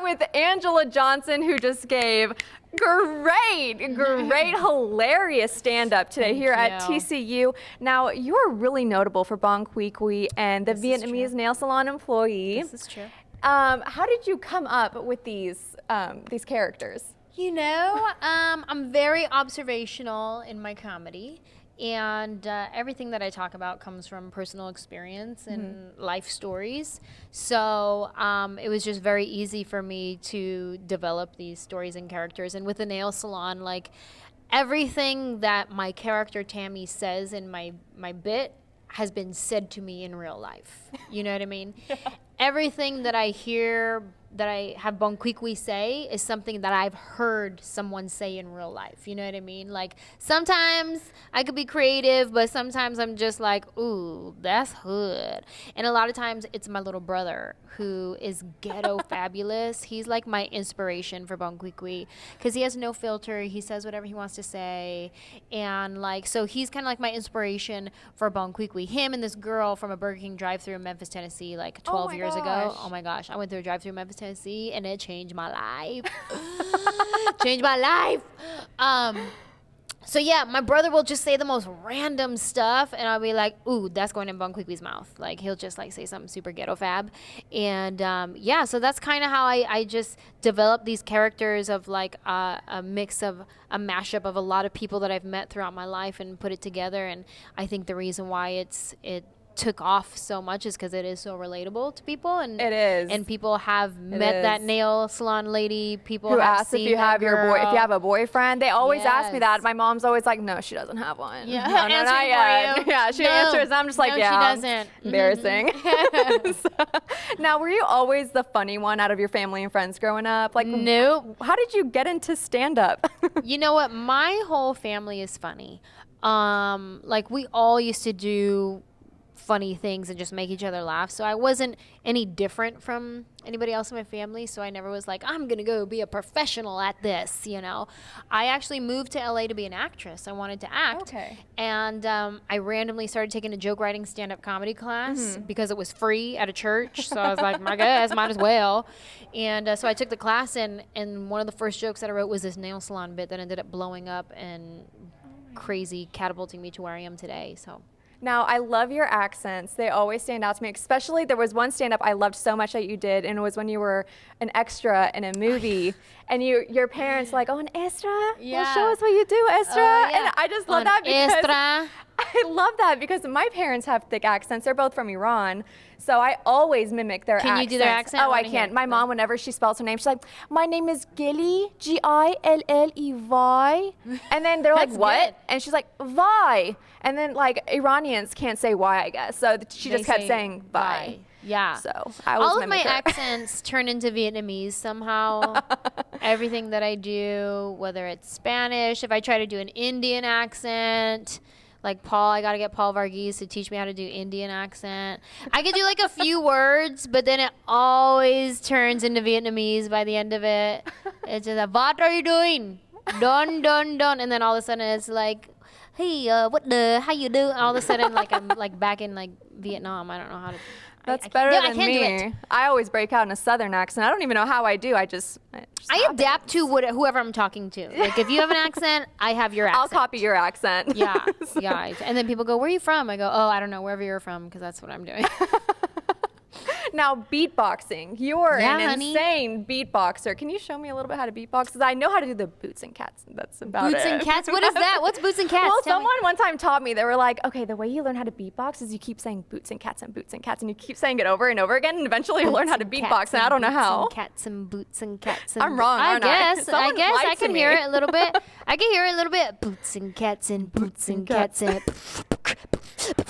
are with Anjelah Johnson, who just gave great, hilarious stand-up today here at TCU. Now, you're really notable for Qui Qui and the Vietnamese nail salon employee. This is true. How did you come up with these characters? You know, I'm very observational in my comedy. And everything that I talk about comes from personal experience and life stories. So it was just very easy for me to develop these stories and characters. And with the nail salon, like everything that my character Tammy says in my bit has been said to me in real life. You know what I mean? Everything that I hear that I have Qui Qui say is something that I've heard someone say in real life. You know what I mean? Like sometimes I could be creative, but sometimes I'm just like, ooh, that's hood. And a lot of times it's my little brother who is ghetto fabulous. He's like my inspiration for Qui Qui because he has no filter. He says whatever he wants to say. And like, so he's kind of like my inspiration for Qui Qui. Him and this girl from a Burger King drive-thru in Memphis, Tennessee, like 12 years ago. Oh my gosh. I went through a drive-thru in Memphis, Tennessee, and it changed my life. Changed my life. So yeah, my brother will just say the most random stuff, and I'll be like, "Ooh, that's going in Qui Qui's mouth." Like he'll just like say something super ghetto fab, and yeah. So that's kind of how I just developed these characters of like a mix of a mashup of a lot of people that I've met throughout my life and put it together. And I think the reason why it took off so much is because it is so relatable to people, and it is, and people have met that nail salon lady. People who have ask seen if you have if you have a boyfriend. They always ask me that. My mom's always like, "No, she doesn't have one." Yeah, no, not yet. Yeah, she answers. And I'm just like, yeah, she doesn't. Embarrassing. Now, were you always the funny one out of your family and friends growing up? Like, nope. How did you get into stand-up? You know what? My whole family is funny. Like we all used to do funny things and just make each other laugh. So I wasn't any different from anybody else in my family. So I never was like, I'm going to go be a professional at this, you know. I actually moved to LA to be an actress. I wanted to act. Okay. And I randomly started taking a joke writing stand-up comedy class because it was free at a church. So I was like, I guess, might as well. And so I took the class, and one of the first jokes that I wrote was this nail salon bit that ended up blowing up and crazy catapulting me to where I am today. So. Now, I love your accents. They always stand out to me. Especially, there was one stand-up I loved so much that you did, and it was when you were an extra in a movie. And your parents like, "Oh, an extra? Yeah. Well, show us what you do, extra." Yeah. And I just love that because extra. I love that because my parents have thick accents. They're both from Iran. So I always mimic their accents. Can you do their accent? Oh, I can't. My mom, whenever she spells her name, she's like, "My name is Gilly, Gilley. And then they're like, "What?" Good. And she's like, "Vi." And then like Iranians can't say Y, I guess. So she just kept saying Vi. Yeah. So I was all of my mimic her. accents turn into Vietnamese somehow. Everything that I do, whether it's Spanish, if I try to do an Indian accent, like Paul, I got to get Paul Varghese to teach me how to do Indian accent. I could do like a few words, but then it always turns into Vietnamese by the end of it. It's just like, what are you doing? Don. And then all of a sudden it's like, hey, how you do? All of a sudden, like I'm like back in like Vietnam. I don't know how to. That's better than me. I always break out in a Southern accent. I don't even know how I do. I adapt to whoever I'm talking to. Like if you have an accent, I have your accent. I'll copy your accent. Yeah, yeah. And then people go, "Where are you from?" I go, "Oh, I don't know, wherever you're from, because that's what I'm doing." Now, beatboxing. You're an insane beatboxer. Can you show me a little bit how to beatbox? Because I know how to do the boots and cats. That's about it. Boots and cats? What is that? What's boots and cats? Well, someone one time taught me. They were like, okay, the way you learn how to beatbox is you keep saying boots and cats and boots and cats, and you keep saying it over and over again, and eventually you'll learn how to beatbox, and I don't know how. Cats and boots and cats and I'm wrong, aren't I? I guess I can hear it a little bit. I can hear it a little bit. Boots and cats and boots and cats and...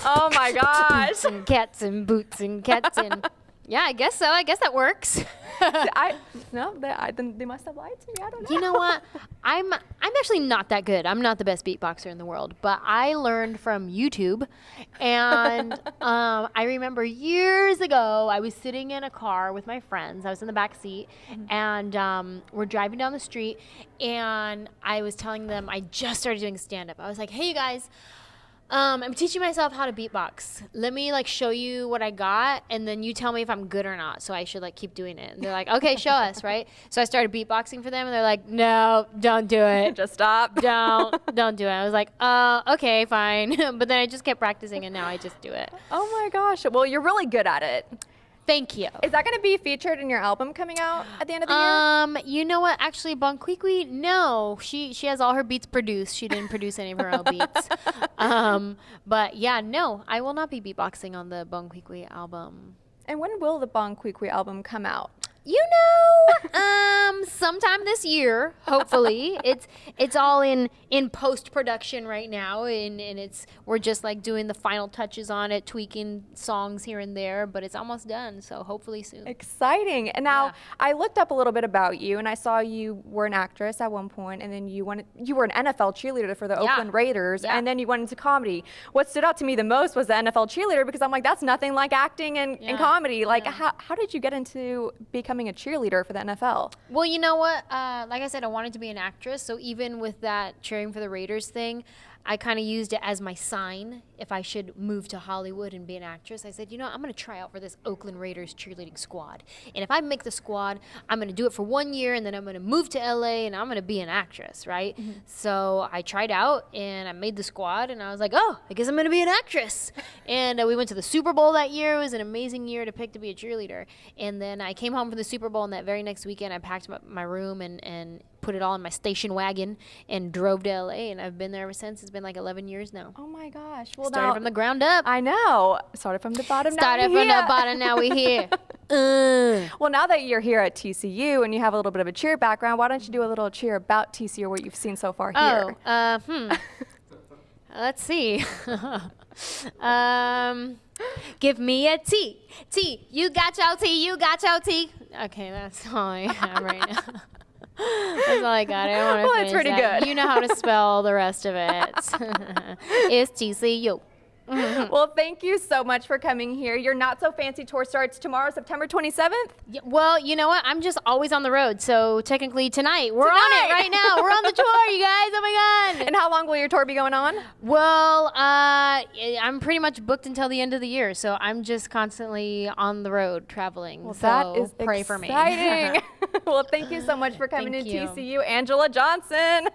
Oh my gosh. Boots and cats and boots and cats and... Yeah, I guess so. I guess that works. They must have lied to me. I don't know. You know what? I'm actually not that good. I'm not the best beatboxer in the world, but I learned from YouTube. And I remember years ago, I was sitting in a car with my friends. I was in the back seat, and we're driving down the street, and I was telling them I just started doing stand-up. I was like, hey, you guys, I'm teaching myself how to beatbox. Let me like show you what I got, and then you tell me if I'm good or not. So I should like keep doing it. And they're like, okay, show us, right? So I started beatboxing for them, and they're like, no, don't do it. Just stop. Don't do it. I was like, okay, fine. But then I just kept practicing, and now I just do it. Oh my gosh. Well, you're really good at it. Thank you. Is that going to be featured in your album coming out at the end of the year? You know what? Actually, Qui Qui, no. She has all her beats produced. She didn't produce any of her own beats. But yeah, no. I will not be beatboxing on the Qui Qui album. And when will the Qui Qui album come out? You know, sometime this year, hopefully. It's all in post-production right now, and we're just like doing the final touches on it, tweaking songs here and there, but it's almost done, so hopefully soon. Exciting. And now I looked up a little bit about you, and I saw you were an actress at one point, and then you were an NFL cheerleader for the Oakland Raiders, and then you went into comedy. What stood out to me the most was the NFL cheerleader, because I'm like, that's nothing like acting and comedy. Like, how did you get into becoming a cheerleader for the NFL? Well, you know what? Like I said, I wanted to be an actress. So even with that cheering for the Raiders thing, I kind of used it as my sign if I should move to Hollywood and be an actress. I said, you know, I'm going to try out for this Oakland Raiders cheerleading squad. And if I make the squad, I'm going to do it for 1 year, and then I'm going to move to LA, and I'm going to be an actress, right? Mm-hmm. So I tried out, and I made the squad, and I was like, oh, I guess I'm going to be an actress. And we went to the Super Bowl that year. It was an amazing year to pick to be a cheerleader. And then I came home from the Super Bowl, and that very next weekend, I packed my room and put it all in my station wagon and drove to LA, and I've been there ever since. It's been like 11 years now. Oh my gosh. Well, started from the ground up. I know. Started from the bottom. Started from the bottom, now we're here. Well, now that you're here at TCU and you have a little bit of a cheer background, why don't you do a little cheer about TCU or what you've seen so far here? Let's see. Give me a T. T. You got your T. You got your T. Okay, that's all I have right now. That's all I got. I don't want to it's pretty good. You know how to spell the rest of it. It's TCU. Well, thank you so much for coming here. Your Not So Fancy tour starts tomorrow, September 27th. Yeah, well, you know what? I'm just always on the road. So technically tonight, we're on it right now. We're on the tour, you guys. Oh my God. And how long will your tour be going on? Well, I'm pretty much booked until the end of the year. So I'm just constantly on the road traveling. Well, so that is pray for me. Exciting. Well, thank you so much for coming to TCU, Anjelah Johnson.